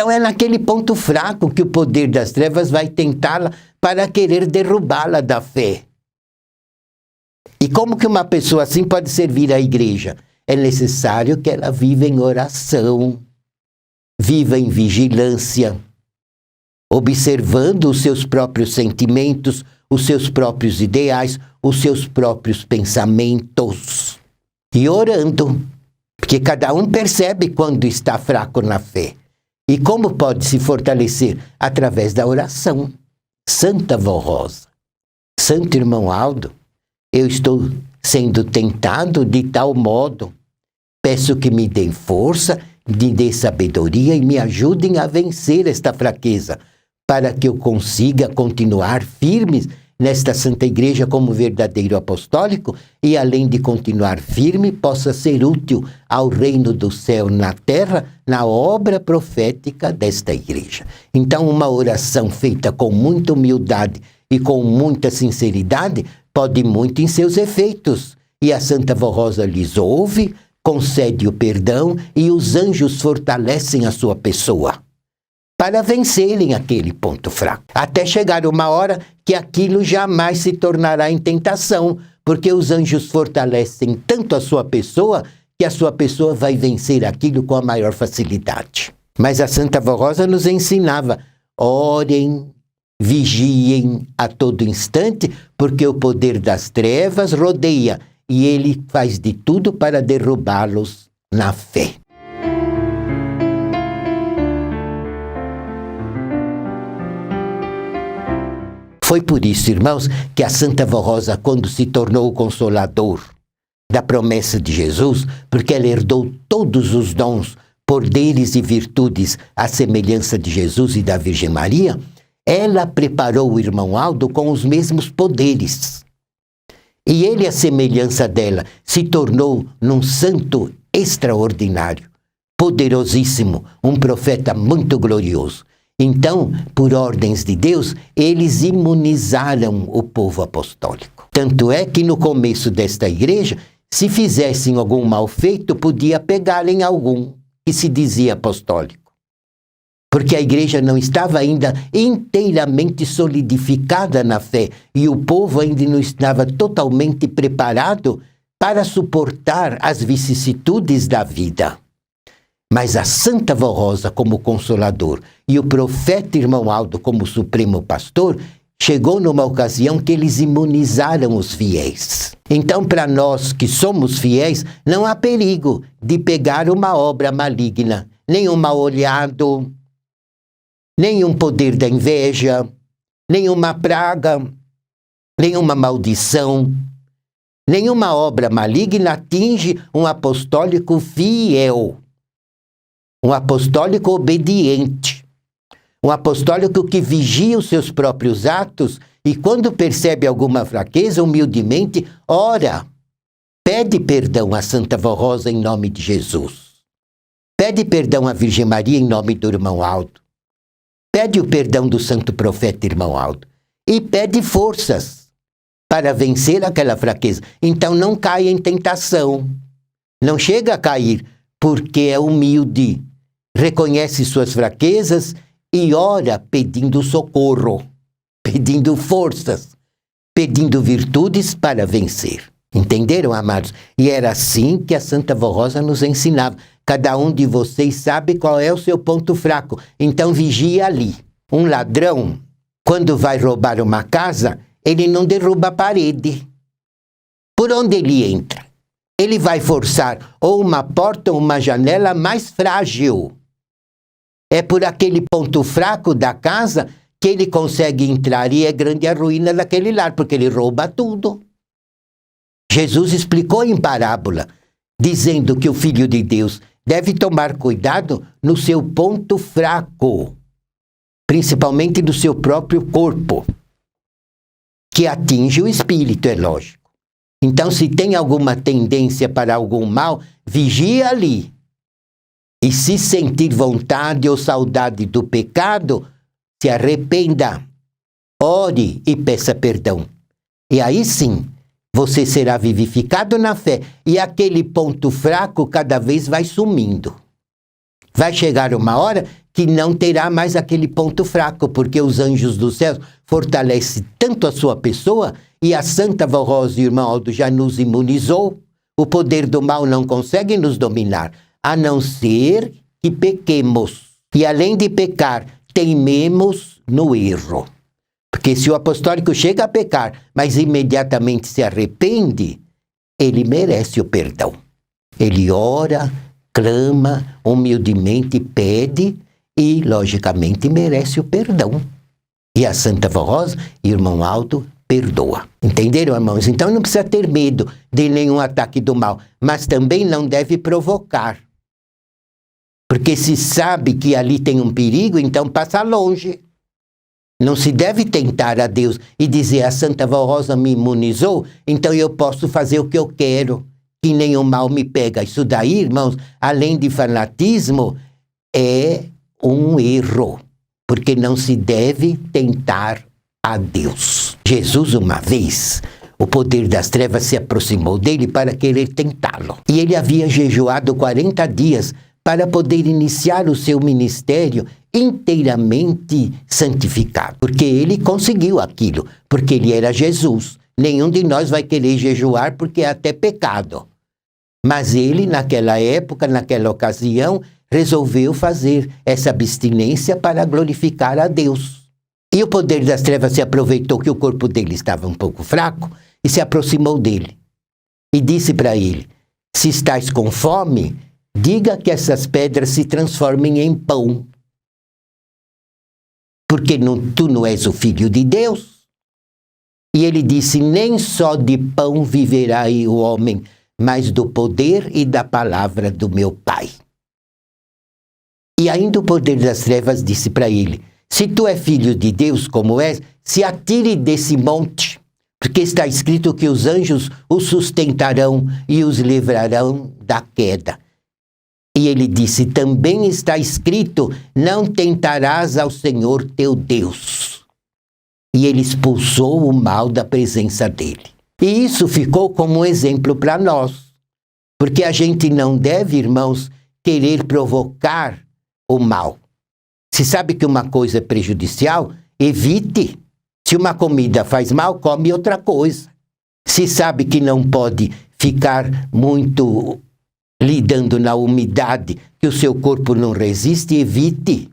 Então é naquele ponto fraco que o poder das trevas vai tentá-la para querer derrubá-la da fé. E como que uma pessoa assim pode servir à igreja? É necessário que ela viva em oração, viva em vigilância, observando os seus próprios sentimentos, os seus próprios ideais, os seus próprios pensamentos. E orando, porque cada um percebe quando está fraco na fé. E como pode se fortalecer? Através da oração. Santa Vó Rosa, Santo Irmão Aldo, eu estou sendo tentado de tal modo. Peço que me deem força, me deem sabedoria e me ajudem a vencer esta fraqueza, para que eu consiga continuar firme nesta Santa Igreja como verdadeiro apostólico e, além de continuar firme, possa ser útil ao reino do céu na terra, na obra profética desta Igreja. Então, uma oração feita com muita humildade e com muita sinceridade pode muito em seus efeitos. E a Santa Vó Rosa lhes ouve, concede o perdão e os anjos fortalecem a sua pessoa para vencerem aquele ponto fraco. Até chegar uma hora que aquilo jamais se tornará em tentação, porque os anjos fortalecem tanto a sua pessoa que a sua pessoa vai vencer aquilo com a maior facilidade. Mas a Santa Vó Rosa nos ensinava: orem, vigiem a todo instante, porque o poder das trevas rodeia e ele faz de tudo para derrubá-los na fé. Foi por isso, irmãos, que a Santa Vó Rosa, quando se tornou o consolador da promessa de Jesus, porque ela herdou todos os dons, poderes e virtudes à semelhança de Jesus e da Virgem Maria, ela preparou o irmão Aldo com os mesmos poderes. E ele, à semelhança dela, se tornou num santo extraordinário, poderosíssimo, um profeta muito glorioso. Então, por ordens de Deus, eles imunizaram o povo apostólico. Tanto é que no começo desta igreja, se fizessem algum mal feito, podia pegar em algum que se dizia apostólico. Porque a igreja não estava ainda inteiramente solidificada na fé e o povo ainda não estava totalmente preparado para suportar as vicissitudes da vida. Mas a Santa Vó Rosa como consolador e o profeta irmão Aldo como supremo pastor, chegou numa ocasião que eles imunizaram os fiéis. Então, para nós que somos fiéis, não há perigo de pegar uma obra maligna, nem um mal olhado, nem um poder da inveja, nem uma praga, nem uma maldição. Nenhuma obra maligna atinge um apostólico fiel. Um apostólico obediente, um apostólico que vigia os seus próprios atos e quando percebe alguma fraqueza, humildemente, ora, pede perdão à Santa Vó Rosa em nome de Jesus. Pede perdão à Virgem Maria em nome do irmão Aldo. Pede o perdão do santo profeta irmão Aldo. E pede forças para vencer aquela fraqueza. Então não caia em tentação. Não chega a cair porque é humilde. Reconhece suas fraquezas e ora pedindo socorro, pedindo forças, pedindo virtudes para vencer. Entenderam, amados? E era assim que a Santa Vó Rosa nos ensinava. Cada um de vocês sabe qual é o seu ponto fraco, então vigia ali. Um ladrão, quando vai roubar uma casa, ele não derruba a parede. Por onde ele entra? Ele vai forçar ou uma porta ou uma janela mais frágil. É por aquele ponto fraco da casa que ele consegue entrar e é grande a ruína daquele lar, porque ele rouba tudo. Jesus explicou em parábola, dizendo que o Filho de Deus deve tomar cuidado no seu ponto fraco, principalmente do seu próprio corpo, que atinge o espírito, é lógico. Então, se tem alguma tendência para algum mal, vigia ali. E se sentir vontade ou saudade do pecado, se arrependa, ore e peça perdão. E aí sim, você será vivificado na fé e aquele ponto fraco cada vez vai sumindo. Vai chegar uma hora que não terá mais aquele ponto fraco, porque os anjos do céu fortalecem tanto a sua pessoa, e a Santa Vó Rosa, irmão Aldo, já nos imunizou. O poder do mal não consegue nos dominar, a não ser que pequemos. E além de pecar, teimemos no erro. Porque se o apostólico chega a pecar, mas imediatamente se arrepende, ele merece o perdão. Ele ora, clama, humildemente pede e, logicamente, merece o perdão. E a Santa Vó Rosa, irmão Aldo, perdoa. Entenderam, irmãos? Então não precisa ter medo de nenhum ataque do mal, mas também não deve provocar. Porque se sabe que ali tem um perigo, então passa longe. Não se deve tentar a Deus e dizer: a Santa Vó Rosa me imunizou, então eu posso fazer o que eu quero, que nenhum mal me pega. Isso daí, irmãos, além de fanatismo, é um erro, porque não se deve tentar a Deus. Jesus, uma vez, o poder das trevas se aproximou dele para querer tentá-lo. E ele havia jejuado 40 dias para poder iniciar o seu ministério inteiramente santificado. Porque ele conseguiu aquilo, porque ele era Jesus. Nenhum de nós vai querer jejuar porque é até pecado. Mas ele, naquela época, naquela ocasião, resolveu fazer essa abstinência para glorificar a Deus. E o poder das trevas se aproveitou que o corpo dele estava um pouco fraco e se aproximou dele. E disse para ele: se estás com fome, diga que essas pedras se transformem em pão. Porque tu não és o Filho de Deus. E ele disse: nem só de pão viverá o homem, mas do poder e da palavra do meu Pai. E ainda o poder das trevas disse para ele: se tu é filho de Deus como és, se atire desse monte, porque está escrito que os anjos o sustentarão e os livrarão da queda. E ele disse: também está escrito, não tentarás ao Senhor teu Deus. E ele expulsou o mal da presença dele. E isso ficou como um exemplo para nós. Porque a gente não deve, irmãos, querer provocar o mal. Se sabe que uma coisa é prejudicial, evite. Se uma comida faz mal, come outra coisa. Se sabe que não pode ficar muito lidando na umidade, que o seu corpo não resiste, evite.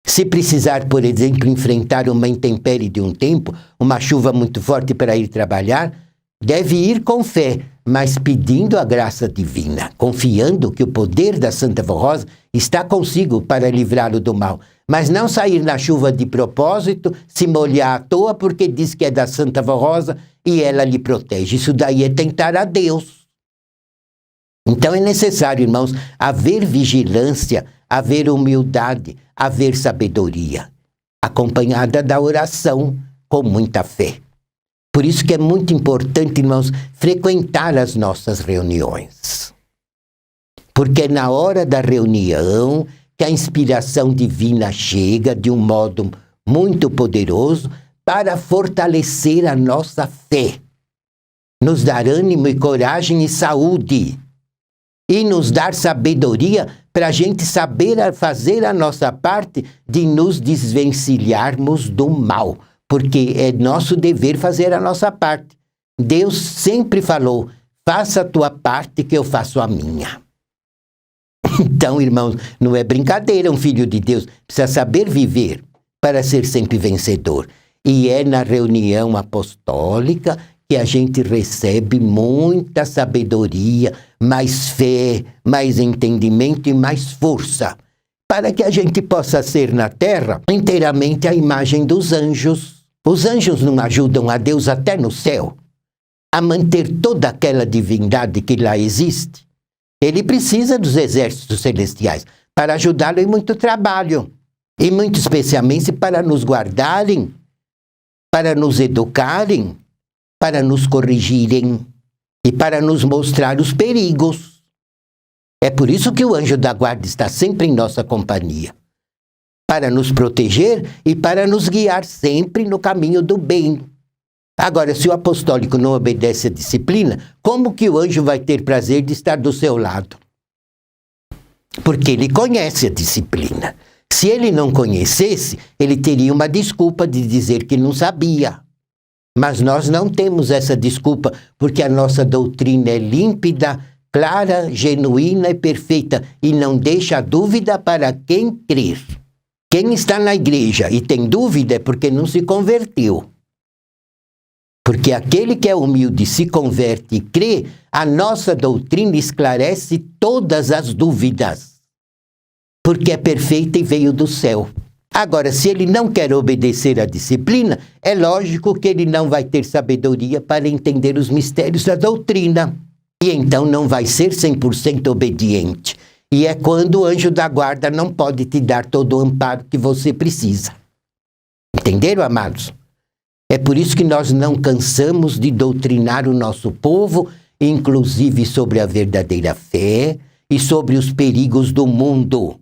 Se precisar, por exemplo, enfrentar uma intempérie de um tempo, uma chuva muito forte para ir trabalhar, deve ir com fé, mas pedindo a graça divina, confiando que o poder da Santa Vó Rosa está consigo para livrá-lo do mal. Mas não sair na chuva de propósito, se molhar à toa porque diz que é da Santa Vó Rosa e ela lhe protege. Isso daí é tentar a Deus. Então é necessário, irmãos, haver vigilância, haver humildade, haver sabedoria, acompanhada da oração com muita fé. Por isso que é muito importante, irmãos, frequentar as nossas reuniões. Porque é na hora da reunião que a inspiração divina chega de um modo muito poderoso para fortalecer a nossa fé, nos dar ânimo e coragem e saúde, e nos dar sabedoria para a gente saber fazer a nossa parte de nos desvencilharmos do mal, porque é nosso dever fazer a nossa parte. Deus sempre falou: faça a tua parte que eu faço a minha. Então, irmãos, não é brincadeira, um filho de Deus precisa saber viver para ser sempre vencedor. E é na reunião apostólica que a gente recebe muita sabedoria, mais fé, mais entendimento e mais força, para que a gente possa ser na terra inteiramente a imagem dos anjos. Os anjos não ajudam a Deus até no céu a manter toda aquela divindade que lá existe. Ele precisa dos exércitos celestiais para ajudá-lo em muito trabalho, e muito especialmente para nos guardarem, para nos educarem, para nos corrigirem e para nos mostrar os perigos. É por isso que o anjo da guarda está sempre em nossa companhia, para nos proteger e para nos guiar sempre no caminho do bem. Agora, se o apostólico não obedece à disciplina, como que o anjo vai ter prazer de estar do seu lado? Porque ele conhece a disciplina. Se ele não conhecesse, ele teria uma desculpa de dizer que não sabia. Mas nós não temos essa desculpa, porque a nossa doutrina é límpida, clara, genuína e perfeita, e não deixa dúvida para quem crer. Quem está na igreja e tem dúvida é porque não se converteu. Porque aquele que é humilde se converte e crê, a nossa doutrina esclarece todas as dúvidas. Porque é perfeita e veio do céu. Agora, se ele não quer obedecer à disciplina, é lógico que ele não vai ter sabedoria para entender os mistérios da doutrina. E então não vai ser 100% obediente. E é quando o anjo da guarda não pode te dar todo o amparo que você precisa. Entenderam, amados? É por isso que nós não cansamos de doutrinar o nosso povo, inclusive sobre a verdadeira fé e sobre os perigos do mundo.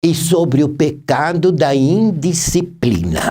E sobre o pecado da indisciplina.